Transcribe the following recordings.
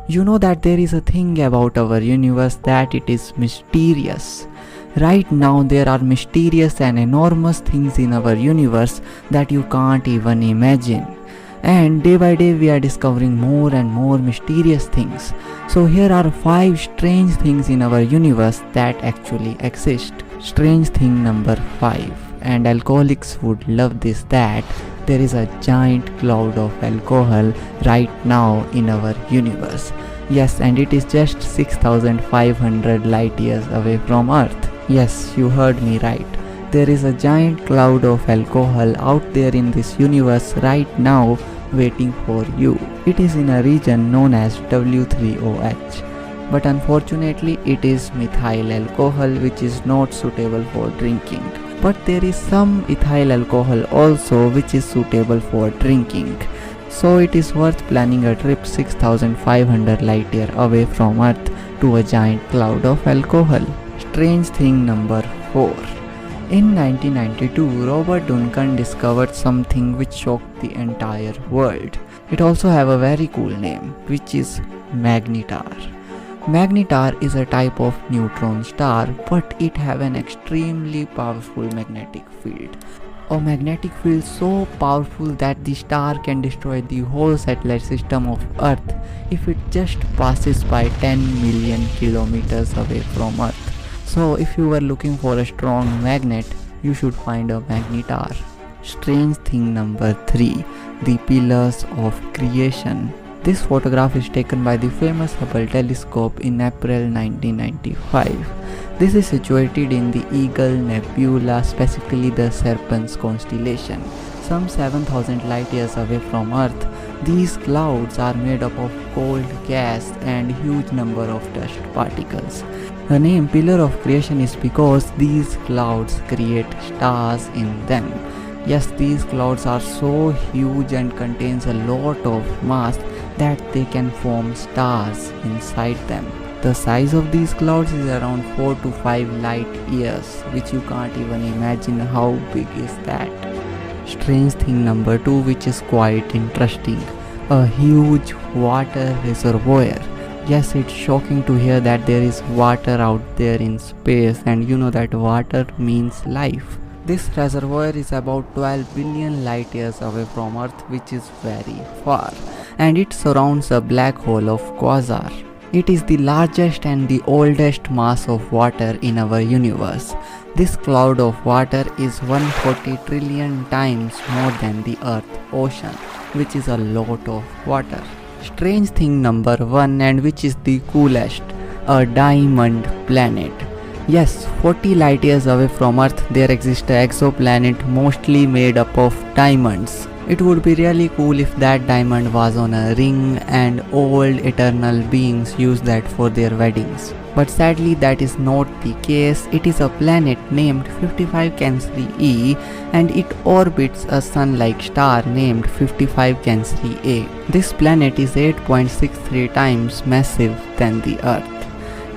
You know that there is a thing about our universe that it is mysterious. Right now there are mysterious and enormous things in our universe that you can't even imagine. And day by day we are discovering more and more mysterious things. So here are 5 strange things in our universe that actually exist. Strange thing number 5, and alcoholics would love this, that there is a giant cloud of alcohol right now in our universe. Yes, and it is just 6,500 light years away from Earth. Yes, you heard me right. There is a giant cloud of alcohol out there in this universe right now waiting for you. It is in a region known as W3OH. But unfortunately it is methyl alcohol, which is not suitable for drinking. But there is some ethyl alcohol also which is suitable for drinking. So it is worth planning a trip 6,500 light year away from Earth to a giant cloud of alcohol. Strange thing number 4. In 1992, Robert Duncan discovered something which shocked the entire world. It also have a very cool name, which is magnetar. Magnetar is a type of neutron star, but it have an extremely powerful magnetic field. A magnetic field so powerful that the star can destroy the whole satellite system of Earth if it just passes by 10 million kilometers away from Earth. So if you were looking for a strong magnet, you should find a magnetar. Strange thing number 3. The pillars of creation. This photograph is taken by the famous Hubble telescope in April 1995. This is situated in the Eagle Nebula, specifically the Serpens constellation. Some 7,000 light years away from Earth, these clouds are made up of cold gas and huge number of dust particles. The name Pillar of Creation is because these clouds create stars in them. Yes, these clouds are so huge and contains a lot of mass that they can form stars inside them. The size of these clouds is around 4 to 5 light years, which you can't even imagine how big is that. Strange thing number 2, which is quite interesting. A huge water reservoir. Yes, it's shocking to hear that there is water out there in space, and you know that water means life. This reservoir is about 12 billion light years away from Earth, which is very far, and it surrounds a black hole of quasar. It is the largest and the oldest mass of water in our universe. This cloud of water is 140 trillion times more than the Earth ocean, which is a lot of water. Strange thing number 1, and which is the coolest, a diamond planet. Yes, 40 light years away from Earth there exists an exoplanet mostly made up of diamonds. It would be really cool if that diamond was on a ring and old eternal beings use that for their weddings. But sadly that is not the case. It is a planet named 55 Cancri e, and it orbits a sun-like star named 55 Cancri a. This planet is 8.63 times massive than the Earth.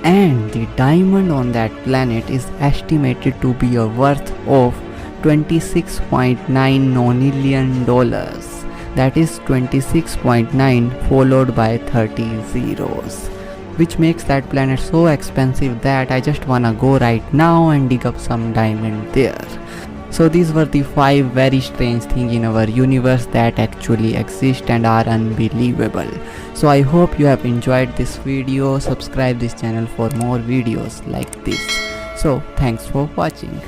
And the diamond on that planet is estimated to be a worth of $26.9 nonillion. That is 26.9 followed by 30 zeros, which makes that planet so expensive that I just wanna go right now and dig up some diamond there. So these were the 5 very strange things in our universe that actually exist and are unbelievable. So I hope you have enjoyed this video. Subscribe this channel for more videos like this. So thanks for watching.